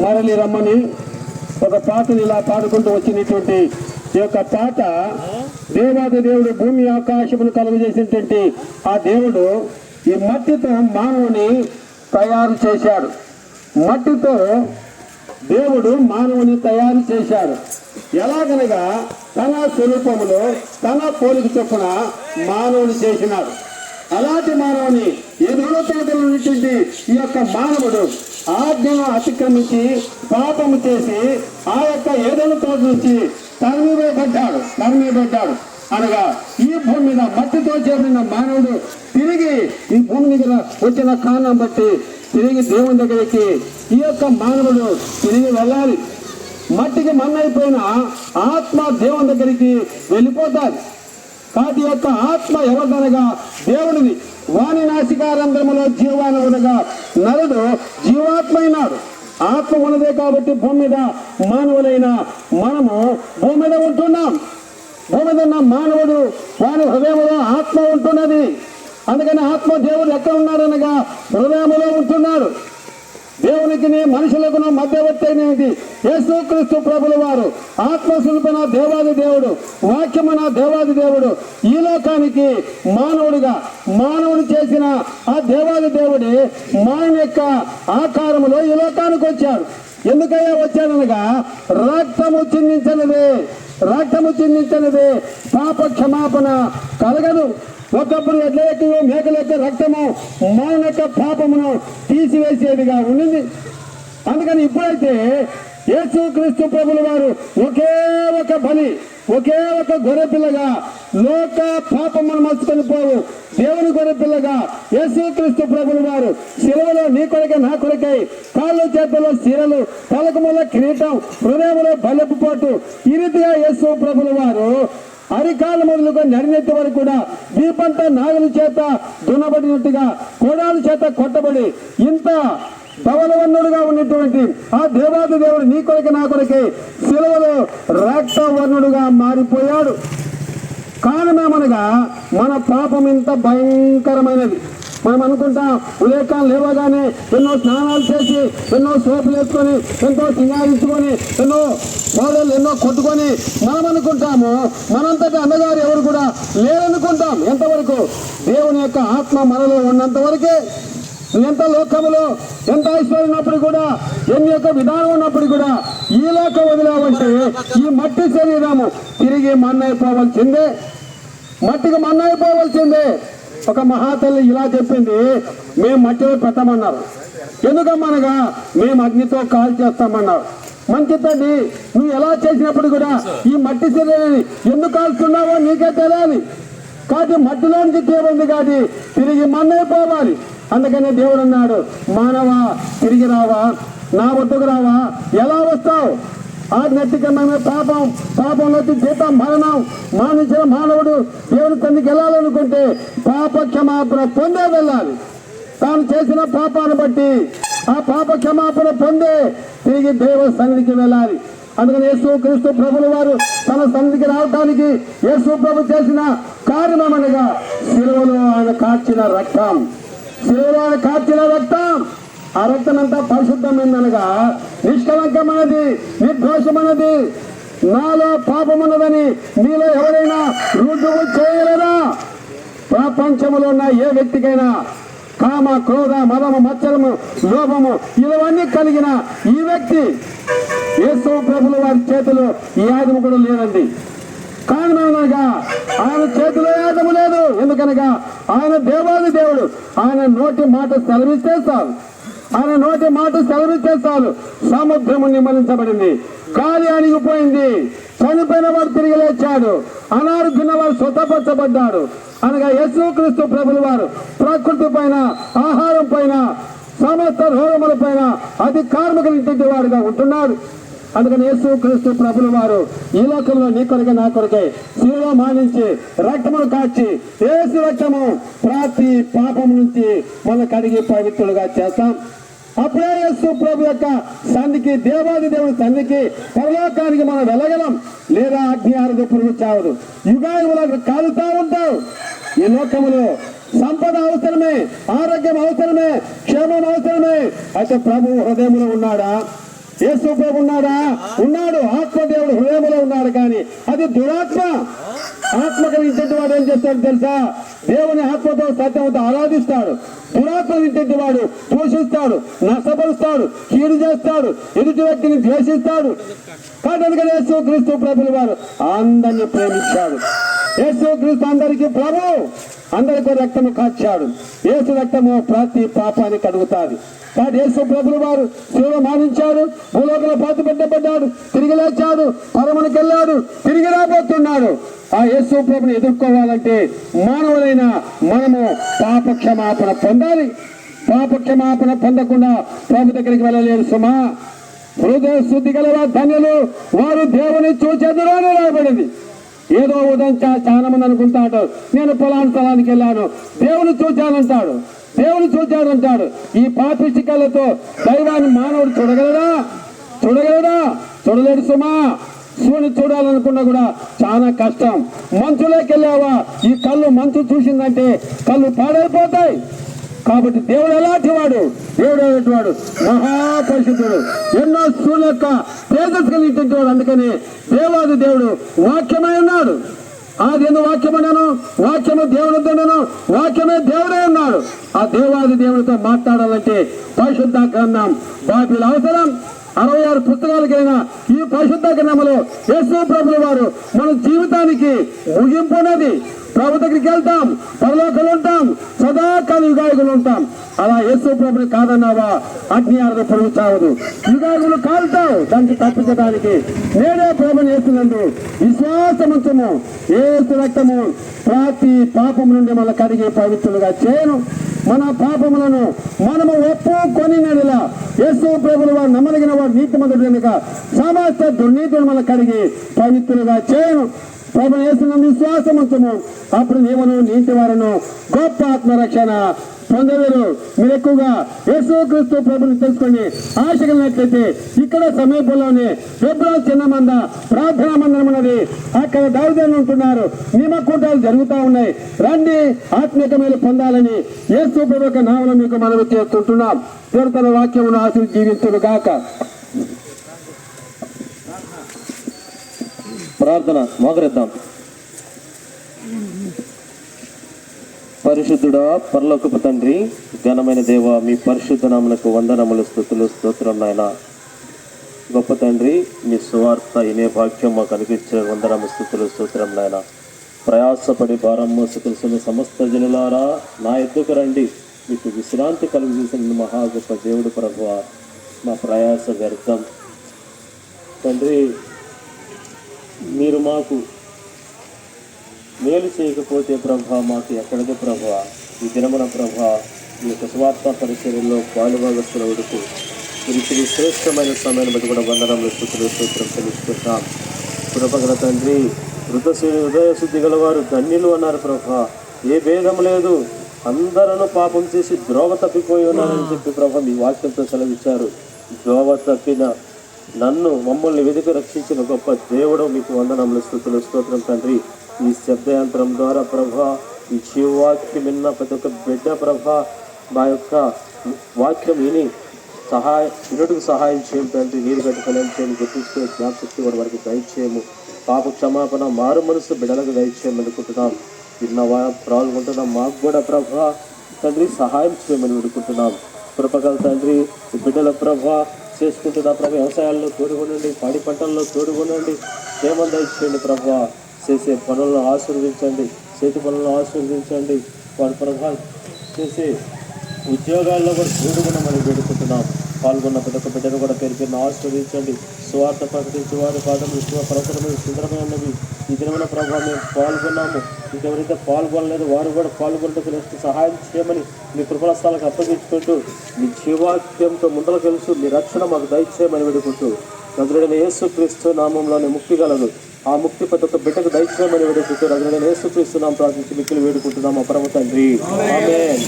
మరలి రమ్మని ఒక పాటను ఇలా పాడుకుంటూ వచ్చినటువంటి ఈ యొక్క పాట, దేవాది దేవుడు భూమి ఆకాశమును కలుగజేసినటువంటి ఆ దేవుడు ఈ మట్టితో మానవుని తయారు చేశాడు. మట్టితో దేవుడు మానవుని తయారు చేశాడు. ఎలాగనగా తన స్వరూపములో తన పోలిక చొప్పున మానవుని చేసినాడు. అలాంటి మానవుని ఎన్నో తోటలు ఉన్నటువంటి ఈ యొక్క మానవుడు ఆజ్ఞను అతిక్రమించి పాపము చేసి ఆ యొక్క ఏదైనా తోట నుంచి తరిమివేయబడ్డాడు. అనగా ఈ భూమి మీద మట్టితో చేరిన మానవుడు తిరిగి ఈ భూమి దగ్గర వచ్చిన కారణం బట్టి తిరిగి దేవుని దగ్గరికి ఈ యొక్క మానవుడు తిరిగి వెళ్ళాలి. మట్టికి మన్నైపోయిన ఆత్మ దేవుని దగ్గరికి వెళ్ళిపోతాది. కాటి యొక్క ఆత్మ ఎవరిదనగా దేవుడిది. వాని నాసికారంధ్రములో జీవాన ఉండగా నరుడు జీవాత్మ అయినాడు. ఆత్మ ఉన్నదే కాబట్టి భూమి మీద మానవులైన మనము భూమి మీద ఉంటున్నాం. భూమి మీద ఉన్న మానవుడు వాని హృదయంలో ఆత్మ ఉంటున్నది. అందుకని ఆత్మ దేవుడు ఎక్కడ ఉన్నాడనగా హృదయంలో ఉంటున్నాడు. దేవునికి మనుషులకు మధ్యవర్తి అయినది యేసుక్రీస్తు ప్రభుల వారు. ఆత్మస్వరూపన దేవాది దేవుడు, వాక్యమున దేవాది దేవుడు ఈ లోకానికి మానవుడిగా మానవుడు చేసిన ఆ దేవాది దేవుడి మానవ యొక్క ఆకారములో ఈ లోకానికి వచ్చాడు. ఎందుకయ్యా వచ్చాడనగా రక్తము చిందించనిదే పాప క్షమాపణ కలగదు. ఒకప్పుడు ఎడ్ల యొక్క మేకల యొక్క రక్తము మానవ యొక్క పాపమును తీసివేసేదిగా ఉండింది. అందుకని ఇప్పుడైతే యేసుక్రీస్తు ప్రభుల వారు ఒకే ఒక బలి, ఒకే ఒక గొర్రెపిల్లగా లోక పాపమును మోసుకొని పోవు దేవుని గొర్రెపిల్లగా యేసుక్రీస్తు ప్రభుల వారు శిలువలో నీ కొరకే నా కొరకై కాళ్ళు చేతుల్లో శిరలు, తలకముల కిరీటం, హృదయంలో బలపు పోటు ఈ రీతిగా యేసు ప్రభుల వారు అరికాలు మొదలుగా నడినెత్తి వరకు కూడా దీపంతా నాగుల చేత దున్నబడినట్టుగా కోడాల చేత కొట్టబడి ఇంత ధవలవర్ణుడుగా ఉన్నటువంటి ఆ దేవాది దేవుడు నీ కొరకే నా కొరకే శిలువలో రక్తవర్ణుడుగా మారిపోయాడు. కారణమేమనగా మన పాపం ఇంత భయంకరమైనది. మనం అనుకుంటాం ఉదయకాలం లేవగానే ఎన్నో స్నానాలు చేసి ఎన్నో సోపులు వేసుకొని ఎంతో సింగారించుకొని ఎన్నో పౌడర్లు ఎన్నో కొట్టుకొని మనం అనుకుంటాము మనంతటి అన్నగారు ఎవరు కూడా లేరనుకుంటాం. ఎంతవరకు దేవుని యొక్క ఆత్మ మనలో ఉన్నంత వరకే. ఎంత లోకములో ఎంత ఐశ్వర్యం ఉన్నప్పుడు కూడా, ఎన్ని యొక్క విధానం ఉన్నప్పుడు కూడా ఈ లోకం వదిలేవంటే ఈ మట్టి శరీరము తిరిగి మన్నైపోవలసిందే, మట్టికి మన్నైపోవలసిందే. ఒక మహాతల్లి ఇలా చెప్పింది, మేము మట్టిలో పెట్టమన్నారు. ఎందుకమ్మనగా మేము అగ్నితో కాల్ చేస్తామన్నారు. మంచి తల్లి, నువ్వు ఎలా చేసినప్పుడు కూడా ఈ మట్టి శరీరాన్ని ఎందుకు కాల్చున్నావో నీకే తెలియాలి. కాదు మట్టిలోనికి దేవుంది కాదు తిరిగి మన్నైపోవాలి. అందుకనే దేవుడు అన్నాడు, మానవా తిరిగి రావా, నా వద్దకు రావా, ఎలా వస్తావు? ఆజ్ఞాతికమైన పాపంలోకి జీతం మరణం. మానించిన మానవుడు దేవుని తండ్రికి వెళ్ళాలనుకుంటే పాప క్షమాపణ పొందే వెళ్ళాలి. తాను చేసిన పాపాన్ని బట్టి ఆ పాప క్షమాపణ పొందే తిరిగి దేవ సన్నిధికి వెళ్ళాలి. అందుకని యేసుక్రీస్తు ప్రభుల వారు తన సన్నిధికి రావడానికి యేసు ప్రభు చేసిన కారణమనగా శిలువలో ఆయన కార్చిన రక్తం. శిలువలో ఆయన కార్చిన రక్తం, ఆ రక్తం అంతా పరిశుద్ధమైందనగా నిష్కలంకమైనది, నిర్దోషమైనది. నాలో పాపమున్నదని మీలో ఎవరైనా రుజువు చేయలేదా? ప్రపంచంలో ఉన్న ఏ వ్యక్తికైనా కామ, క్రోధ, మదము, మత్సరము, లోభము ఇవన్నీ కలిగిన ఈ వ్యక్తి యేసు ప్రభుల వారి చేతిలో ఈ ఆయుధము కూడా లేదండి. కారణమనగా ఆయన చేతిలో ఆయుధము లేదు. ఎందుకనగా ఆయన దేవాది దేవుడు. ఆయన నోటి మాట సెలవిస్తే చాలు, ఆయన నోటి మాట సెలవిస్తే చాలు సముద్రము నిమ్మలించబడింది, గాలి అణిగిపోయింది, చనిపోయిన వాడు తిరిగి లేచాడు, అనారోగ్యున్న వాడు స్వతపరచబడ్డాడు. అనగా యేసుక్రీస్తు ప్రభుల వారు ప్రకృతి పైన, ఆహారం పైన, సమస్త రోగముల పైన అధికారము కలిగిన వాడుగా ఉంటున్నాడు. అందుకని యేసుక్రీస్తు ప్రభుల వారు ఈ లోకంలో నీ కొరకే నా కొరకే శిలువలో మానించి రక్తమును కాచి యేసు రక్తము ప్రతి పాపం నుంచి మన కడిగి పవిత్రులుగా చేస్తాం. అప్పుడే యేసు ప్రభు యొక్క సన్నిధికి, దేవాది దేవుని సన్నిధికి, పరలోకానికి మనం వెళ్ళగలం. లేదా అగ్ని ఆరదు, పురుగు చావదు, యుగాయులకు కాలుతా ఉంటావు. ఈ లోకములో సంపద అవసరమే, ఆరోగ్యం అవసరమే, క్షేమం అవసరమే. అయితే ప్రభు హృదయంలో ఉన్నాడా? యేసు ప్రభు ఉన్నాడా? ఉన్నాడు. ఆత్మదేవుడు హృదయంలో ఉన్నాడు. కానీ అది దురాత్మ. ఆత్మ కలిగించేటి వాడు ఏం చేస్తాడు తెలుసా? దేవుని ఆత్మతో సత్యంతో ఆరాధిస్తాడు. దురాత్మ కలిగించేటి వాడు పోషిస్తాడు, నష్టపరుస్తాడు, కీడు చేస్తాడు, ఎదుటి వ్యక్తిని ద్వేషిస్తాడు. కాబట్టి యేసు క్రీస్తు ప్రభుల వారు అందరినీ ప్రేమించాడు. యేసు క్రీస్తు అందరికీ ప్రభు, అందరికీ రక్తము కాచాడు. యేసు రక్తము ప్రతి పాపాన్ని కడుగుతాది. కాబట్టి యేసు ప్రభుల వారు శిలువ మరణించాడు, భూలోకంలో పాతి పెట్టబడ్డాడు, తిరిగి లేచాడు, పరమునికి వెళ్ళాడు, తిరిగి రాబోతున్నాడు. ఆ యేసు ప్రభుని ఎదుర్కోవాలంటే మానవులైన మనము పాప క్షమాపణ పొందాలి. పాప క్షమాపణ పొందకుండా ప్రభు దగ్గరికి వెళ్ళలేరు సుమా. హృదయ శుద్ధి గల ధన్యులు, వారు దేవుని చూచెదరు అని రాయబడింది. ఏదో ఉదయం చాలా మంది అనుకుంటా అంటారు, నేను పొలాని స్థలానికి వెళ్ళాను, దేవుని చూచానంటాడు, దేవుని చూచాడంటాడు. ఈ పాపిష్టి కళ్ళతో దైవాన్ని మానవుడు చూడగలడా? చూడలేడు సుమా. సూర్యుని చూడాలనుకున్నా కూడా చాలా కష్టం. మంచులోకి వెళ్ళావా, ఈ కళ్ళు మంచు చూసిందంటే కళ్ళు పాడైపోతాయి. కాబట్టి దేవుడు ఎలాంటి వాడు? దేవుడు ఎలాంటి వాడు? మహాపరిశుద్ధుడు, ఎన్నో సూర్యుల యొక్క తేజస్సు కలిగినటువంటి వాడు. అందుకని దేవాది దేవుడు వాక్యమై ఉన్నాడు. అది ఎందుకు వాక్యమన్నాను? వాక్యము దేవుడు వద్దన్నాను, వాక్యమే దేవుడే ఉన్నాడు. ఆ దేవాది దేవుడితో మాట్లాడాలంటే పరిశుద్ధ గ్రంథం బైబిల్ అవసరం. 66 పుస్తకాలకైనా ఈ పరిశుద్ధ గ్రంథంలో యేసు ప్రభుల వారు మన జీవితానికి ముగింపున్నది. ప్రభు దగ్గరికి వెళ్తాం, పరలోకంలో ఉంటాం, సదాకాల యుగాయుగులు ఉంటాం. అలా యేసు ప్రభుని కాదన్నావా, అగ్ని ఆరదు, పొరుగు చావదు. యుగాయుగులు కాలుతావు దానికి తప్పించడానికి. నేనే ప్రభుని యేసునందు విశ్వాసముంచము. యేసు రక్తము ప్రతి పాపం నుండి మన కడిగి పవిత్రులుగా చేయను. మన పాపములను మనము ఒప్పుకొని నడిలా యేసు ప్రభుల వారు నమ్మదగిన వాడు, నీతిమంతుడు కనుక సమస్త దుర్నీతిని మన కడిగి పవిత్రులుగా చేయను. ప్రభు యేసునందు విశ్వాసం ఉంచము, అప్పుడు నీవును నీతి వారును గొప్ప ఆత్మరక్షణ పొందలేరు. మీరు ఎక్కువగా యేసు క్రీస్తు ప్రభుని తెలుసుకొని ఆశ కలిగినట్లయితే ఇక్కడ సమీపంలోనే ఫిబ్రవరి చిన్న మంద ప్రార్థనా మందిరం ఉన్నది. అక్కడ దావిదేవులు ఉంటున్నారు, నియమకూటాలు జరుగుతూ ఉన్నాయి. రండి, ఆత్మీయ మేలు పొందాలని యేసు ప్రభు యొక్క నామములో మీకు మనవి చేస్తుంటున్నాం. దేవుడు తన వాక్యమును ఆశీర్వదించి జీవించును గాక. ప్రార్థన మోకరిద్దాం. పరిశుద్ధుడా, పరలోకపు తండ్రి, ఘనమైన దేవ, మీ పరిశుద్ధ నామమునకు వందనములు, స్తుతులు, స్తోత్రం. నాయన గొప్ప తండ్రి, మీ సువార్త ఇనే భాగ్యం మాకు అనిపించిన వందనము, స్తుతులు, స్తోత్రం. నాయన ప్రయాసపడి భారం మోసుకొల్సిన సమస్త జనులారా నా ఎద్దుకు రండి, మీకు విశ్రాంతి కలిగిసిన మహా గొప్ప దేవుడు ప్రభువా. మా ప్రయాస వ్యర్థం తండ్రి. మీరు మాకు మేలు చేయకపోతే ప్రభా మాకు ఎక్కడది ప్రభా. ఈ దినమున ప్రభా మీ యొక్క స్వార్థ పరిచర్యలో పాలుభాగస్తులవుడుకు మీరు శ్రేష్టమైన సమయాన్ని బట్టి కూడా వందనములు, స్తుతులు, స్తోత్రం తెలుసుకుంటాం. కృపగల తండ్రి, హృదయ శుద్ధి గలవారు ధన్యులు అన్నారు ప్రభా. ఏ భేదం లేదు, అందరూ పాపం చేసి ద్రోవ తప్పిపోయి ఉన్నారని చెప్పి ప్రభా మీ వాక్యంతో సెలవిచ్చారు. ద్రోవ తప్పిన నన్ను, మమ్మల్ని వెతికి రక్షించిన గొప్ప దేవుడు మీకు వందనములు, స్తుతులు, స్తోత్రం తండ్రి. ఈ శబ్దయంత్రం ద్వారా ప్రభా, ఈ జీవవాక్యం విన్న ప్రతి ఒక్క బిడ్డ ప్రభా మా యొక్క వాక్యం విని వినుటకు సహాయం చేయం తండ్రి. నీరు గట్టి ఫలం చేయము, గుర్తించుకునే జ్ఞాపశక్తి కూడా వారికి దయచేయము. పాప క్షమాపణ, మారు మనసు బిడ్డలకు దయచేయమని అనుకుంటున్నాం. విన్నవా పాల్గొంటున్నాం, మాకు కూడా ప్రభా తండ్రి సహాయం చేయమని వేడుకుంటున్నాం. కృపగల తండ్రి, ఈ బిడ్డల ప్రభా చేసుకుంటున్న ప్రభు వ్యవసాయాల్లో తోడుకొనండి, పాడి పంటల్లో తోడుకొనండి, క్షేమం దయచేయండి ప్రభా. చేసే పనులను ఆశీర్వదించండి, చేతి పనులను ఆశీర్వదించండి. వారి ప్రభా చేసే ఉద్యోగాల్లో కూడా తోడుకొనమని వేడుకుంటున్నాం. పాల్గొన్న ప్రతి ఒక్క బిడ్డను కూడా పేరు పేరును ఆశీర్వదించండి. స్వార్థ ప్రకటించి వారి పాదములు ప్రవచనమైన సుందరమైనవి. ఈ దినమైన ప్రభావ మేము పాల్గొన్నాము, ఇంకెవరైతే పాల్గొనలేదు వారు కూడా పాల్గొనడానికి సహాయం చేయమని మీ కృపణస్థాలకు అప్పగించుకుంటూ మీ జీవాక్యంతో ముందర తెలుసు మీ రక్షణ మాకు దయచేయమని వేడుకుంటూ నజరేయుడైన యేసుక్రీస్తు నామంలోనే ముక్తి గలదు. ఆ ముక్తి ప్రతి ఒక్క బిడ్డకు దయచేయమని వేడుకుంటూ నజరేయుడైన యేసుక్రీస్తు నామం ప్రార్థించి మిక్కిలి వేడుకుంటున్నాము పరమ తండ్రి. ఆమేన్.